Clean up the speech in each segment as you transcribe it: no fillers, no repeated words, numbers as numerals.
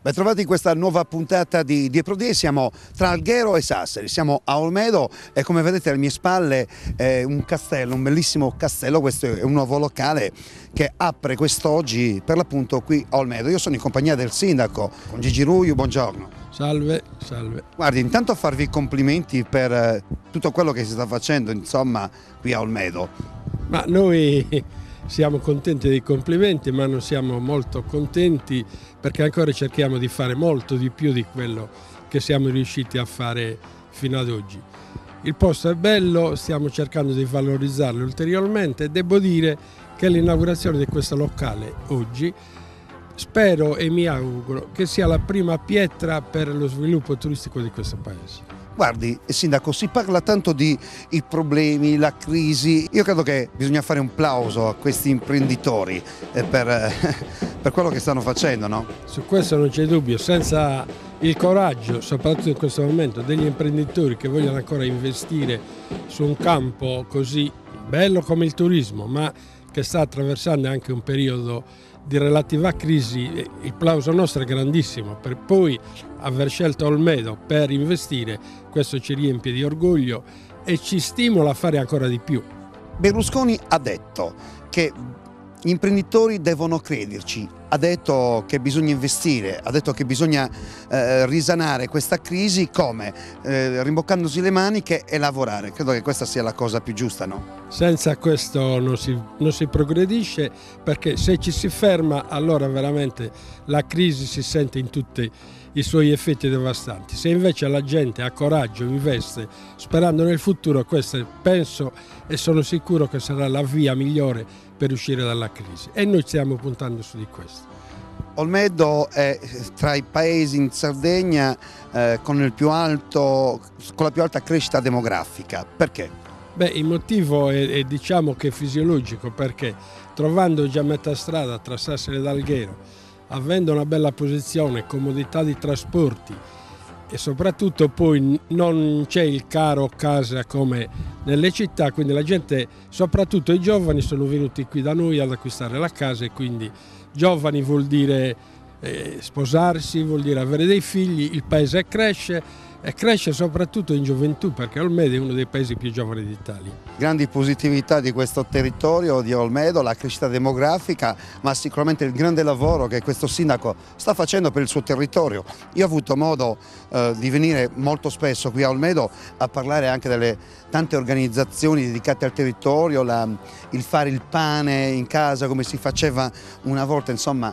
Bentrovati in questa nuova puntata di Eprodie. Siamo tra Alghero e Sassari, siamo a Olmedo e come vedete alle mie spalle è un castello, un bellissimo castello. Questo è un nuovo locale che apre quest'oggi per l'appunto qui a Olmedo. Io sono in compagnia del sindaco, con Gigi Ruiu, buongiorno. Salve, salve. Guardi, intanto farvi i complimenti per tutto quello che si sta facendo, insomma, qui a Olmedo. Ma noi siamo contenti dei complimenti, ma non siamo molto contenti perché ancora cerchiamo di fare molto di più di quello che siamo riusciti a fare fino ad oggi. Il posto è bello, stiamo cercando di valorizzarlo ulteriormente e devo dire che l'inaugurazione di questo locale oggi spero e mi auguro che sia la prima pietra per lo sviluppo turistico di questo paese. Guardi, sindaco, si parla tanto di i problemi, la crisi. Io credo che bisogna fare un plauso a questi imprenditori per quello che stanno facendo, no? Su questo non c'è dubbio, senza il coraggio, soprattutto in questo momento, degli imprenditori che vogliono ancora investire su un campo così bello come il turismo, ma che sta attraversando anche un periodo di relativa crisi, il plauso nostro è grandissimo. Per poi aver scelto Olmedo per investire, questo ci riempie di orgoglio e ci stimola a fare ancora di più. Berlusconi ha detto che gli imprenditori devono crederci, ha detto che bisogna investire, ha detto che bisogna risanare questa crisi come? Rimboccandosi le maniche e lavorare. Credo che questa sia la cosa più giusta, no? Senza questo non si progredisce, perché se ci si ferma allora veramente la crisi si sente in tutti i suoi effetti devastanti. Se invece la gente ha coraggio, investe sperando nel futuro, questo penso e sono sicuro che sarà la via migliore per uscire dalla crisi e noi stiamo puntando su di questo. Olmedo è tra i paesi in Sardegna con la più alta crescita demografica. Perché? Beh, il motivo è diciamo che fisiologico, perché trovando già metà strada tra Sassari ed Alghero, avendo una bella posizione, comodità di trasporti e soprattutto poi non c'è il caro casa come nelle città, quindi la gente, soprattutto i giovani, sono venuti qui da noi ad acquistare la casa e quindi giovani vuol dire sposarsi, vuol dire avere dei figli, il paese cresce e cresce soprattutto in gioventù perché Olmedo è uno dei paesi più giovani d'Italia. Grandi positività di questo territorio di Olmedo, la crescita demografica, ma sicuramente il grande lavoro che questo sindaco sta facendo per il suo territorio. Io ho avuto modo di venire molto spesso qui a Olmedo a parlare anche delle tante organizzazioni dedicate al territorio, il fare il pane in casa come si faceva una volta, insomma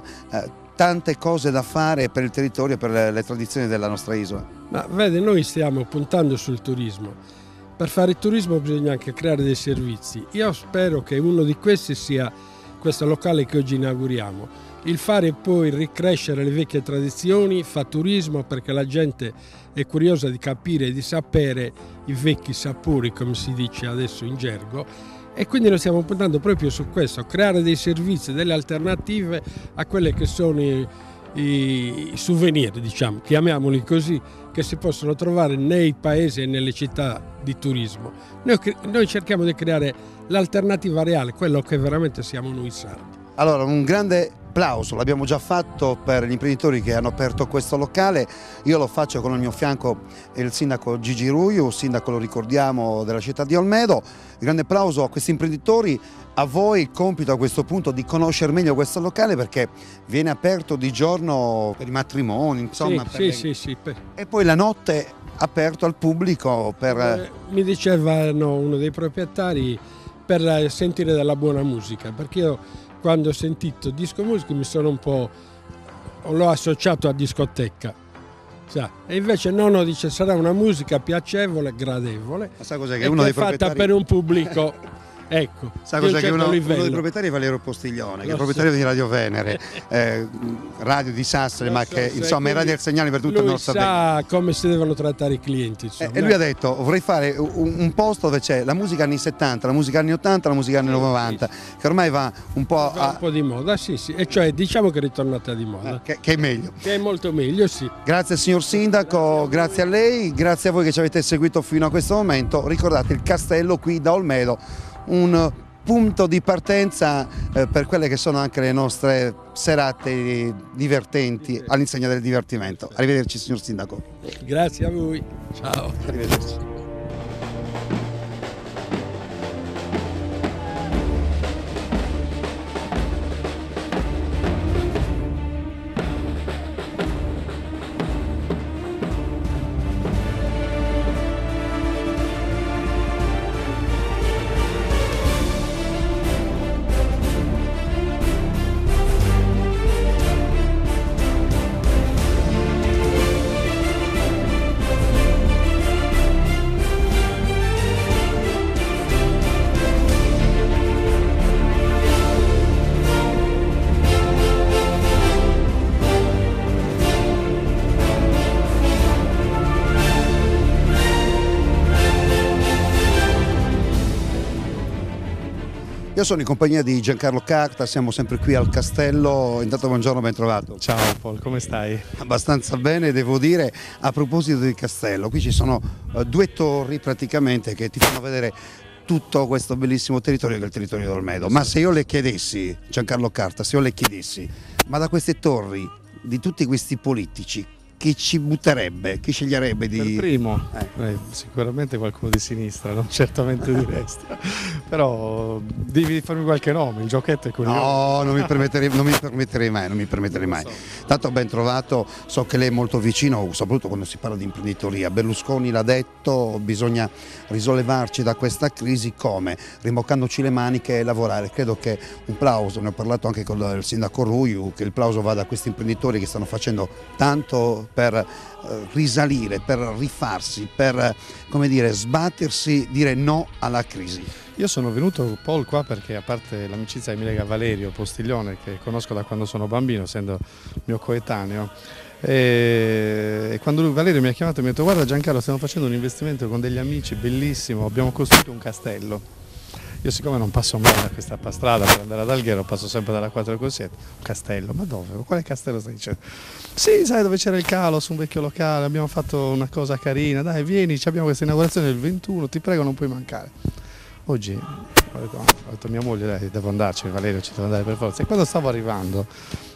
tante cose da fare per il territorio e per le tradizioni della nostra isola. Ma vede, noi stiamo puntando sul turismo. Per fare il turismo bisogna anche creare dei servizi. Io spero che uno di questi sia questo locale che oggi inauguriamo. Il fare poi ricrescere le vecchie tradizioni fa turismo perché la gente è curiosa di capire e di sapere i vecchi sapori, come si dice adesso in gergo. E quindi noi stiamo puntando proprio su questo, creare dei servizi, delle alternative a quelle che sono i souvenir, diciamo, chiamiamoli così, che si possono trovare nei paesi e nelle città di turismo. Noi cerchiamo di creare l'alternativa reale, quello che veramente siamo noi sardi. Allora, un grande applauso l'abbiamo già fatto per gli imprenditori che hanno aperto questo locale. Io lo faccio con al mio fianco il sindaco Gigi Ruiu, sindaco, lo ricordiamo, della città di Olmedo. Grande applauso a questi imprenditori. A voi il compito a questo punto di conoscere meglio questo locale perché viene aperto di giorno per i matrimoni, insomma. Sì. E poi la notte aperto al pubblico per... Mi dicevano uno dei proprietari per sentire della buona musica, perché io quando ho sentito disco musica mi sono un po', l'ho associato a discoteca, e invece no, dice sarà una musica piacevole, gradevole, ma sa cos'è che e uno che dei è fatta proprietari... per un pubblico, ecco, sa cos'è che uno dei livello. proprietari è Valerio Postiglione, che è proprietario di Radio Venere, radio di Sassari, ma che insomma è radio del segnale per tutta la nostra Sardegna. Sa come si devono trattare i clienti, insomma. E lui ha detto vorrei fare un posto dove c'è la musica anni 70, la musica anni 80, la musica anni 90, che ormai va un po' un po' di moda, sì, e cioè diciamo che è ritornata di moda. Che è meglio. Che è molto meglio, sì. Grazie signor sindaco, grazie a lei, grazie a voi che ci avete seguito fino a questo momento. Ricordate il castello qui da Olmedo, un punto di partenza per quelle che sono anche le nostre serate divertenti all'insegna del divertimento. Arrivederci signor Sindaco. Grazie a voi, ciao. Arrivederci. Io sono in compagnia di Giancarlo Carta, siamo sempre qui al castello. Intanto buongiorno, ben trovato. Ciao Paul, come stai? Abbastanza bene, devo dire. A proposito del castello, qui ci sono due torri praticamente che ti fanno vedere tutto questo bellissimo territorio che è il territorio d'Olmedo. Ma se io le chiedessi, Giancarlo Carta, se io le chiedessi, ma da queste torri, di tutti questi politici, chi ci butterebbe, chi sceglierebbe di... Per primo, sicuramente qualcuno di sinistra, non certamente di destra, però devi farmi qualche nome, il giochetto è curioso. No, non mi permetterei mai. Tanto ben trovato, so che lei è molto vicino, soprattutto quando si parla di imprenditoria. Berlusconi l'ha detto, bisogna risollevarci da questa crisi come? Rimboccandoci le maniche e lavorare. Credo che un plauso, ne ho parlato anche con il sindaco Ruiu, che il plauso vada a questi imprenditori che stanno facendo tanto per risalire, per rifarsi, per, come dire, sbattersi, dire no alla crisi. Io sono venuto Paul qua perché, a parte l'amicizia che mi lega a Valerio Postiglione, che conosco da quando sono bambino, essendo mio coetaneo, e quando Valerio mi ha chiamato e mi ha detto: guarda Giancarlo, stiamo facendo un investimento con degli amici bellissimo, abbiamo costruito un castello. Io, siccome non passo mai da questa strada per andare ad Alghero, passo sempre dalla 4 Corsiete. Un castello, ma dove? Quale castello stai dicendo? Sì, sai dove c'era il calo, su un vecchio locale, abbiamo fatto una cosa carina, dai vieni, abbiamo questa inaugurazione del 21, ti prego non puoi mancare. Oggi ho detto a mia moglie: dai, devo andarci, Valerio ci devo andare per forza. E quando stavo arrivando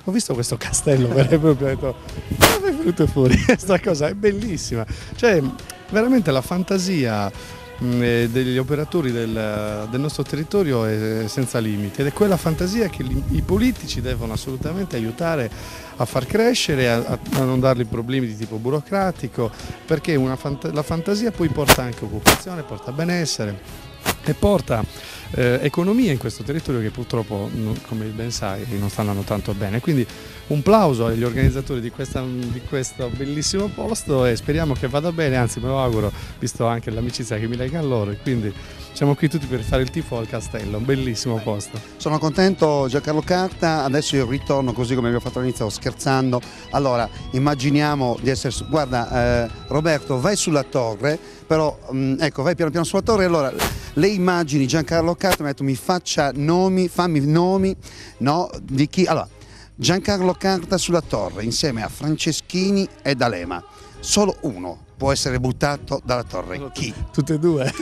ho visto questo castello vero e proprio, ho detto: dove è venuto fuori questa cosa? È bellissima, cioè veramente la fantasia degli operatori del nostro territorio è senza limiti, ed è quella fantasia che i politici devono assolutamente aiutare a far crescere, a non dargli problemi di tipo burocratico, perché la fantasia poi porta anche occupazione, porta benessere e porta economia in questo territorio che purtroppo, come ben sai, non sta andando tanto bene. Quindi un plauso agli organizzatori di questo bellissimo posto, e speriamo che vada bene, anzi me lo auguro, visto anche l'amicizia che mi lega a loro, e quindi siamo qui tutti per fare il tifo al castello, un bellissimo posto. Sono contento Giancarlo Carta, adesso io ritorno così come abbiamo fatto all'inizio, scherzando. Allora, immaginiamo di essere... Guarda Roberto, vai sulla torre, però ecco, vai piano piano sulla torre. Allora, le immagini Giancarlo Carta, mi ha detto mi faccia nomi, fammi nomi, no, di chi... Allora, Giancarlo Carta sulla torre insieme a Franceschini e D'Alema. Solo uno può essere buttato dalla torre. Chi? Tutte e due.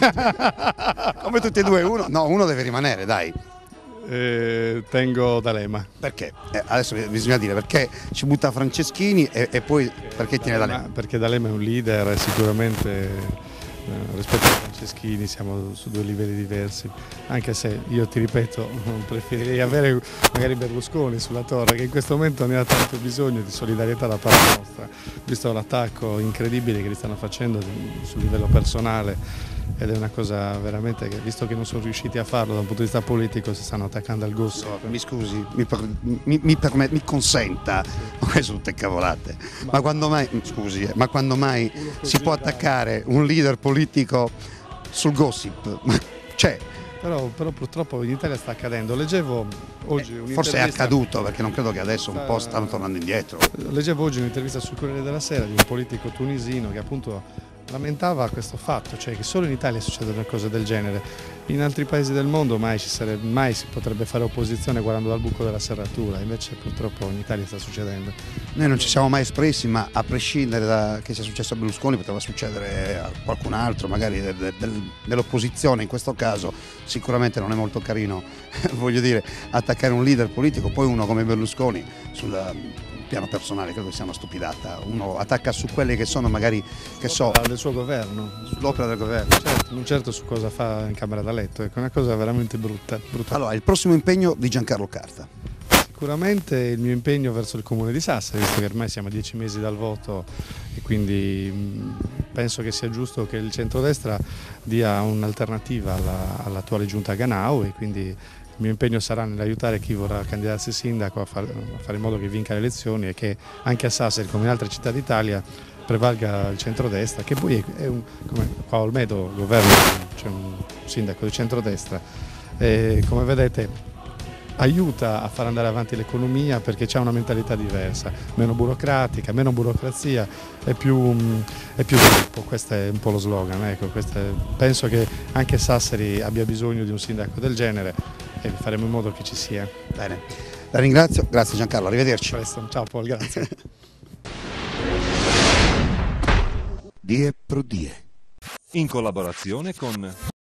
Come tutti e due? Uno? No, uno deve rimanere, dai. Tengo D'Alema. Perché? Adesso bisogna dire perché ci butta Franceschini e poi perché tiene D'Alema. Perché D'Alema è un leader e sicuramente rispetto a Franceschini siamo su due livelli diversi, anche se io ti ripeto preferirei avere magari Berlusconi sulla torre, che in questo momento ne ha tanto bisogno di solidarietà da parte nostra, visto l'attacco incredibile che li stanno facendo sul livello personale, ed è una cosa veramente che, visto che non sono riusciti a farlo da un punto di vista politico, si stanno attaccando al gossip. Mi scusi, mi consenta, queste sono tutte cavolate, ma quando mai, scusi, ma quando mai si può attaccare un leader politico sul gossip? C'è. Però purtroppo in Italia sta accadendo. Leggevo oggi un'intervista... Forse è accaduto, perché non credo che adesso un po' stanno tornando indietro. Leggevo oggi un'intervista sul Corriere della Sera di un politico tunisino che appunto lamentava questo fatto, cioè che solo in Italia succedono cose del genere. In altri paesi del mondo mai si potrebbe fare opposizione guardando dal buco della serratura, invece purtroppo in Italia sta succedendo. Noi non ci siamo mai espressi, ma a prescindere da che sia successo a Berlusconi poteva succedere a qualcun altro, magari dell'opposizione. In questo caso sicuramente non è molto carino, voglio dire, attaccare un leader politico, poi uno come Berlusconi sul piano personale credo sia una stupidata. Uno attacca su quelle che sono magari, che so, del suo governo, l'opera del governo. certo, non certo su cosa fa in camera da letto, ecco, è una cosa veramente brutta. Allora, il prossimo impegno di Giancarlo Carta. Sicuramente il mio impegno verso il Comune di Sassari, visto che ormai siamo a 10 mesi dal voto e quindi penso che sia giusto che il centrodestra dia un'alternativa all'attuale giunta Ganau, e quindi il mio impegno sarà nell'aiutare chi vorrà candidarsi sindaco a fare in modo che vinca le elezioni e che anche a Sassari, come in altre città d'Italia, prevalga il centrodestra, che poi come qua a Olmedo governo, c'è un sindaco di centrodestra, e come vedete aiuta a far andare avanti l'economia perché c'è una mentalità diversa, meno burocratica, meno burocrazia e più sviluppo. Questo è un po' lo slogan, ecco, penso che anche Sassari abbia bisogno di un sindaco del genere e faremo in modo che ci sia. Bene, la ringrazio, grazie Giancarlo, arrivederci. Presto. Ciao Paul, grazie. Die Pro Die. In collaborazione con